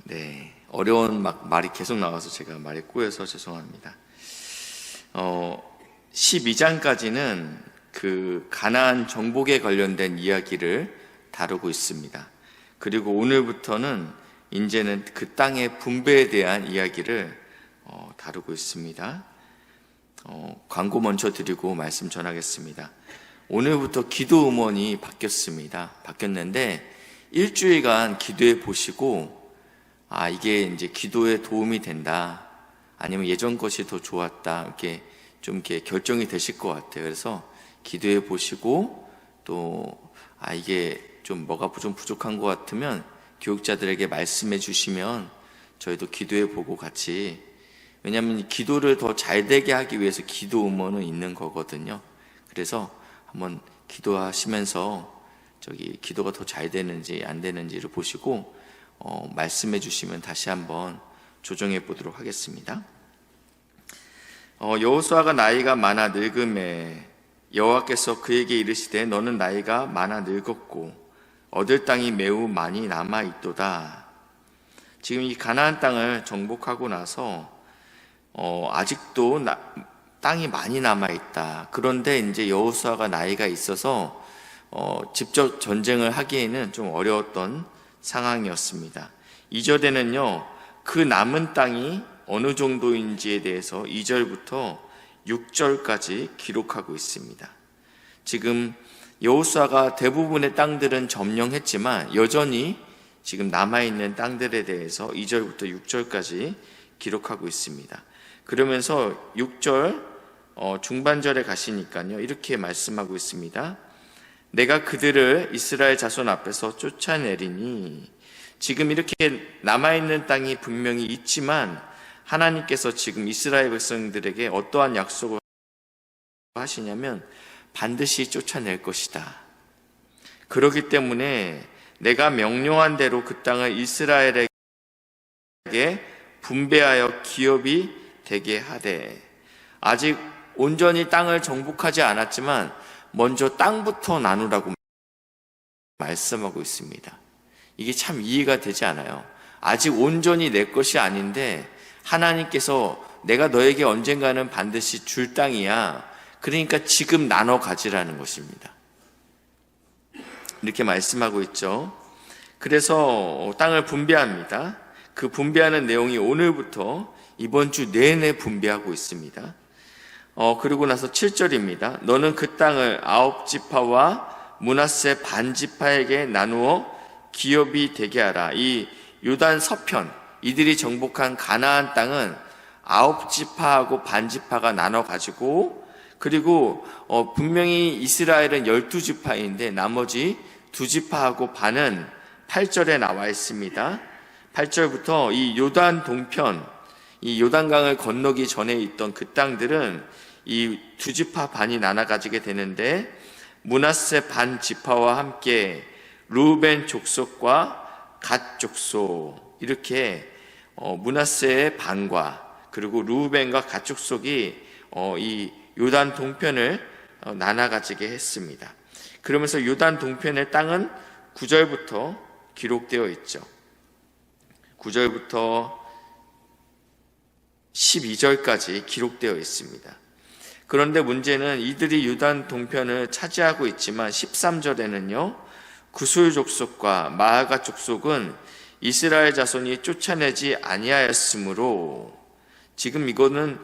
네, 어려운 말이 계속 나와서 제가 말이 꼬여서 죄송합니다. 12장까지는 그 가나안 정복에 관련된 이야기를 다루고 있습니다. 그리고 오늘부터는 이제는 그 땅의 분배에 대한 이야기를 다루고 있습니다. 광고 먼저 드리고 말씀 전하겠습니다. 오늘부터 기도 음원이 바뀌었는데 일주일간 기도해 보시고 이게 이제 기도에 도움이 된다, 아니면 예전 것이 더 좋았다, 이렇게 결정이 되실 것 같아요. 그래서 기도해 보시고 또 이게 좀 뭐가 좀 부족한 것 같으면 교육자들에게 말씀해 주시면 저희도 기도해 보고 같이, 왜냐하면 기도를 더 잘 되게 하기 위해서 기도 음원은 있는 거거든요. 그래서 한번 기도하시면서 기도가 더 잘 되는지 안 되는지를 보시고 말씀해 주시면 다시 한번 조정해 보도록 하겠습니다. 여호수아가 나이가 많아 늙음에 여호와께서 그에게 이르시되 너는 나이가 많아 늙었고 얻을 땅이 매우 많이 남아 있도다. 지금 이 가나안 땅을 정복하고 나서 아직도 땅이 많이 남아 있다. 그런데 이제 여호수아가 나이가 있어서 직접 전쟁을 하기에는 좀 어려웠던 상황이었습니다. 2절에는요, 그 남은 땅이 어느 정도인지에 대해서 2절부터 6절까지 기록하고 있습니다. 지금 여호수아가 대부분의 땅들은 점령했지만 여전히 지금 남아있는 땅들에 대해서 2절부터 6절까지 기록하고 있습니다. 그러면서 6절 중반절에 가시니까요, 이렇게 말씀하고 있습니다. 내가 그들을 이스라엘 자손 앞에서 쫓아내리니, 지금 이렇게 남아있는 땅이 분명히 있지만 하나님께서 지금 이스라엘 백성들에게 어떠한 약속을 하시냐면 반드시 쫓아낼 것이다. 그렇기 때문에 내가 명령한 대로 그 땅을 이스라엘에게 분배하여 기업이 되게 하되, 아직 온전히 땅을 정복하지 않았지만 먼저 땅부터 나누라고 말씀하고 있습니다. 이게 참 이해가 되지 않아요. 아직 온전히 내 것이 아닌데 하나님께서 내가 너에게 언젠가는 반드시 줄 땅이야, 그러니까 지금 나눠 가지라는 것입니다. 이렇게 말씀하고 있죠. 그래서 땅을 분배합니다. 그 분배하는 내용이 오늘부터 이번 주 내내 분배하고 있습니다. 그리고 나서 7절입니다. 너는 그 땅을 9지파와 므낫세 반지파에게 나누어 기업이 되게 하라. 이 요단 서편, 이들이 정복한 가나안 땅은 9지파하고 반지파가 나눠 가지고, 그리고 분명히 이스라엘은 12지파인데 나머지 2지파하고 반은 8절에 나와 있습니다. 8절부터 이 요단 동편, 이 요단강을 건너기 전에 있던 그 땅들은 이 2지파 반이 나눠 가지게 되는데, 므낫세 반 지파와 함께 르우벤 족속과 갓 족속, 이렇게 므낫세의 반과 그리고 르우벤과 갓 족속이 이 요단 동편을 나눠 가지게 했습니다. 그러면서 요단 동편의 땅은 9절부터 기록되어 있죠. 9절부터 12절까지 기록되어 있습니다. 그런데 문제는 이들이 요단 동편을 차지하고 있지만 13절에는요, 구술 족속과 마아가 족속은 이스라엘 자손이 쫓아내지 아니하였으므로, 지금 이거는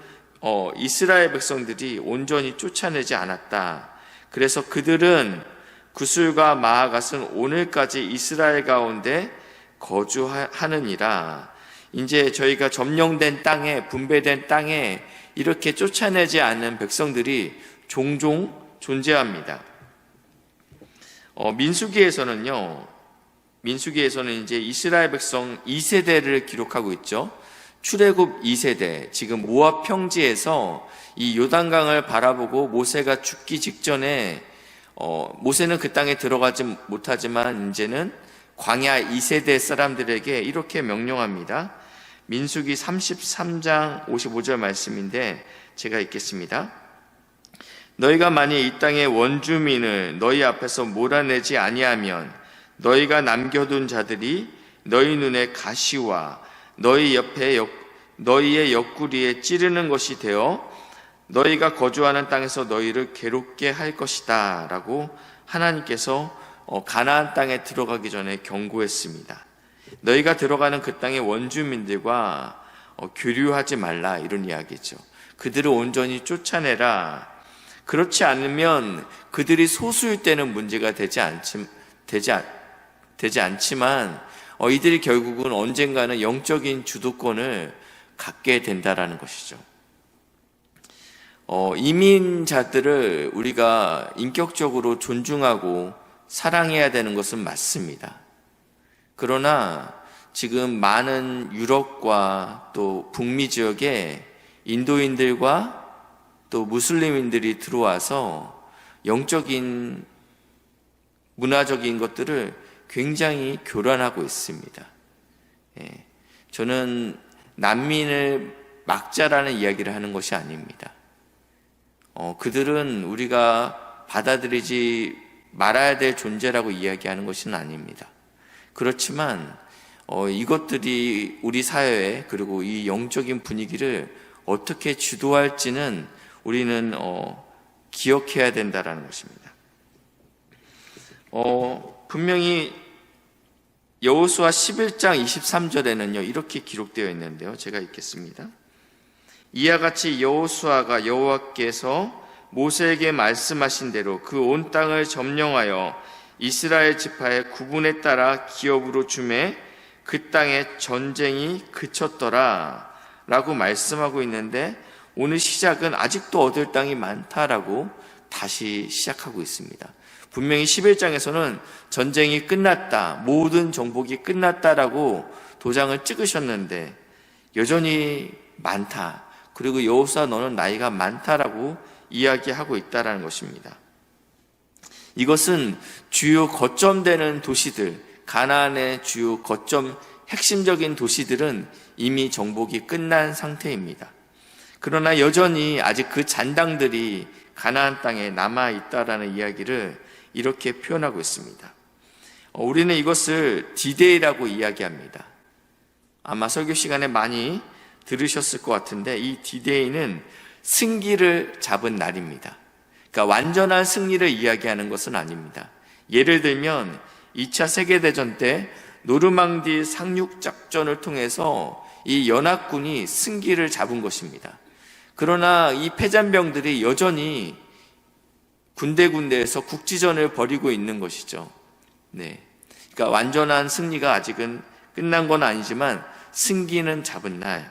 이스라엘 백성들이 온전히 쫓아내지 않았다. 그래서 그들은 구술과 마아갓은 오늘까지 이스라엘 가운데 거주하느니라. 이제 저희가 점령된 땅에, 분배된 땅에 이렇게 쫓아내지 않는 백성들이 종종 존재합니다. 민수기에서는 이제 이스라엘 백성 2세대를 기록하고 있죠. 출애굽 2세대, 지금 모압 평지에서 이 요단강을 바라보고 모세가 죽기 직전에 모세는 그 땅에 들어가지 못하지만 이제는 광야 2세대 사람들에게 이렇게 명령합니다. 민수기 33장 55절 말씀인데 제가 읽겠습니다. 너희가 만일 이 땅의 원주민을 너희 앞에서 몰아내지 아니하면 너희가 남겨둔 자들이 너희 눈에 가시와 너희의 옆구리에 찌르는 것이 되어 너희가 거주하는 땅에서 너희를 괴롭게 할 것이다 라고 하나님께서 가나안 땅에 들어가기 전에 경고했습니다. 너희가 들어가는 그 땅의 원주민들과 교류하지 말라, 이런 이야기죠. 그들을 온전히 쫓아내라. 그렇지 않으면 그들이 소수일 때는 문제가 되지 않지만 이들이 결국은 언젠가는 영적인 주도권을 갖게 된다라는 것이죠. 이민자들을 우리가 인격적으로 존중하고 사랑해야 되는 것은 맞습니다. 그러나 지금 많은 유럽과 또 북미 지역에 인도인들과 또 무슬림인들이 들어와서 영적인 문화적인 것들을 굉장히 교란하고 있습니다. 저는 난민을 막자라는 이야기를 하는 것이 아닙니다. 그들은 우리가 받아들이지 말아야 될 존재라고 이야기하는 것은 아닙니다. 그렇지만 이것들이 우리 사회에, 그리고 이 영적인 분위기를 어떻게 주도할지는 우리는 기억해야 된다라는 것입니다. 분명히 여호수아 11장 23절에는요 이렇게 기록되어 있는데요, 제가 읽겠습니다. 이와 같이 여호수아가 여호와께서 모세에게 말씀하신 대로 그 온 땅을 점령하여 이스라엘 지파의 구분에 따라 기업으로 주매 그 땅에 전쟁이 그쳤더라 라고 말씀하고 있는데, 오늘 시작은 아직도 얻을 땅이 많다라고 다시 시작하고 있습니다. 분명히 11장에서는 전쟁이 끝났다, 모든 정복이 끝났다라고 도장을 찍으셨는데 여전히 많다, 그리고 여호수아 너는 나이가 많다라고 이야기하고 있다라는 것입니다. 이것은 주요 거점되는 도시들, 가나안의 주요 거점 핵심적인 도시들은 이미 정복이 끝난 상태입니다. 그러나 여전히 아직 그 잔당들이 가나안 땅에 남아있다라는 이야기를 이렇게 표현하고 있습니다. 우리는 이것을 디데이라고 이야기합니다. 아마 설교 시간에 많이 들으셨을 것 같은데, 이 디데이는 승기를 잡은 날입니다. 그러니까 완전한 승리를 이야기하는 것은 아닙니다. 예를 들면 2차 세계대전 때 노르망디 상륙작전을 통해서 이 연합군이 승기를 잡은 것입니다. 그러나 이 패잔병들이 여전히 군데군데에서 국지전을 벌이고 있는 것이죠. 그러니까 완전한 승리가 아직은 끝난 건 아니지만 승기는 잡은 날.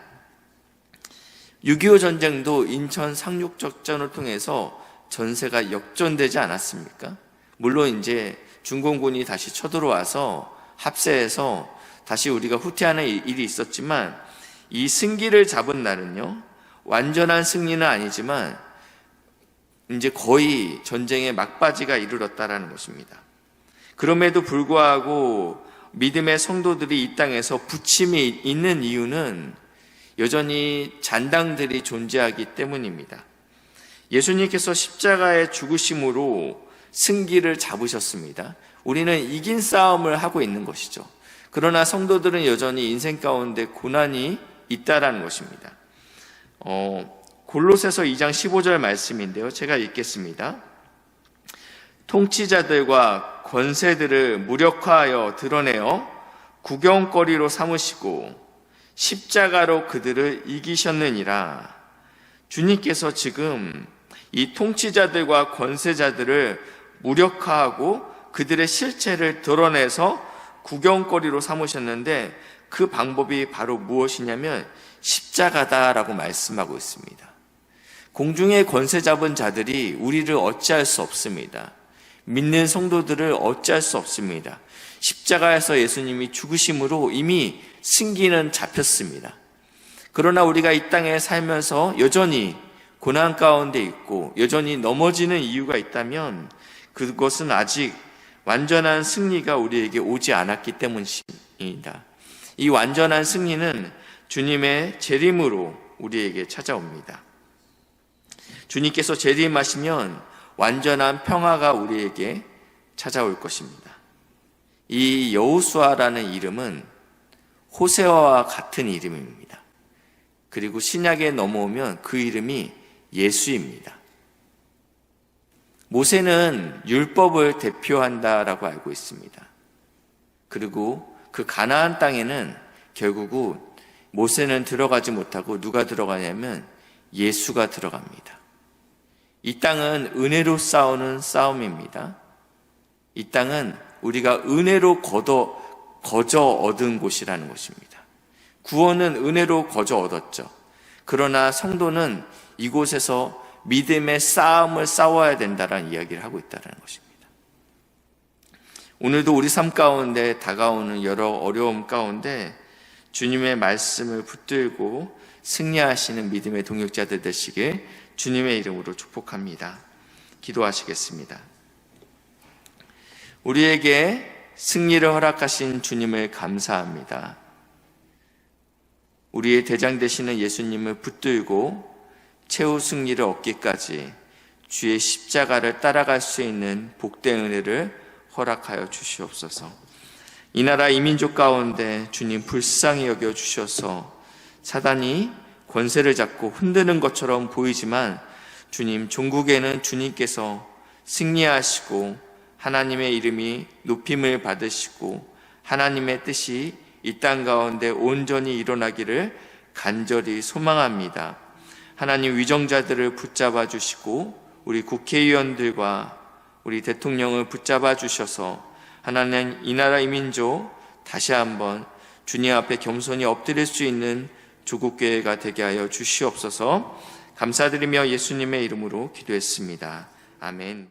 6.25 전쟁도 인천 상륙작전을 통해서 전세가 역전되지 않았습니까? 물론 이제 중공군이 다시 쳐들어와서 합세해서 다시 우리가 후퇴하는 일이 있었지만, 이 승기를 잡은 날은요, 완전한 승리는 아니지만 이제 거의 전쟁의 막바지가 이르렀다라는 것입니다. 그럼에도 불구하고 믿음의 성도들이 이 땅에서 부침이 있는 이유는 여전히 잔당들이 존재하기 때문입니다. 예수님께서 십자가의 죽으심으로 승기를 잡으셨습니다. 우리는 이긴 싸움을 하고 있는 것이죠. 그러나 성도들은 여전히 인생 가운데 고난이 있다라는 것입니다. 골로새서 2장 15절 말씀인데요, 제가 읽겠습니다. 통치자들과 권세들을 무력화하여 드러내어 구경거리로 삼으시고 십자가로 그들을 이기셨느니라. 주님께서 지금 이 통치자들과 권세자들을 무력화하고 그들의 실체를 드러내서 구경거리로 삼으셨는데, 그 방법이 바로 무엇이냐면 십자가다라고 말씀하고 있습니다. 공중의 권세 잡은 자들이 우리를 어찌할 수 없습니다. 믿는 성도들을 어찌할 수 없습니다. 십자가에서 예수님이 죽으심으로 이미 승기는 잡혔습니다. 그러나 우리가 이 땅에 살면서 여전히 고난 가운데 있고 여전히 넘어지는 이유가 있다면 그것은 아직 완전한 승리가 우리에게 오지 않았기 때문입니다. 이 완전한 승리는 주님의 재림으로 우리에게 찾아옵니다. 주님께서 재림하시면 완전한 평화가 우리에게 찾아올 것입니다. 이 여호수아라는 이름은 호세아와 같은 이름입니다. 그리고 신약에 넘어오면 그 이름이 예수입니다. 모세는 율법을 대표한다라고 알고 있습니다. 그리고 그 가나안 땅에는 결국은 모세는 들어가지 못하고 누가 들어가냐면 예수가 들어갑니다. 이 땅은 은혜로 싸우는 싸움입니다. 이 땅은 우리가 은혜로 거저 얻은 곳이라는 것입니다. 구원은 은혜로 거저 얻었죠. 그러나 성도는 이곳에서 믿음의 싸움을 싸워야 된다는 이야기를 하고 있다는 것입니다. 오늘도 우리 삶 가운데 다가오는 여러 어려움 가운데 주님의 말씀을 붙들고 승리하시는 믿음의 동역자들 되시길 주님의 이름으로 축복합니다. 기도하시겠습니다. 우리에게 승리를 허락하신 주님을 감사합니다. 우리의 대장 되시는 예수님을 붙들고 최후 승리를 얻기까지 주의 십자가를 따라갈 수 있는 복된 은혜를 허락하여 주시옵소서. 이 나라 이 민족 가운데 주님 불쌍히 여겨 주셔서 사단이 권세를 잡고 흔드는 것처럼 보이지만 주님 종국에는 주님께서 승리하시고 하나님의 이름이 높임을 받으시고 하나님의 뜻이 이 땅 가운데 온전히 일어나기를 간절히 소망합니다. 하나님 위정자들을 붙잡아 주시고 우리 국회의원들과 우리 대통령을 붙잡아 주셔서 하나님 이 나라 이 민족 다시 한번 주님 앞에 겸손히 엎드릴 수 있는 조국교회가 되게 하여 주시옵소서. 감사드리며 예수님의 이름으로 기도했습니다. 아멘.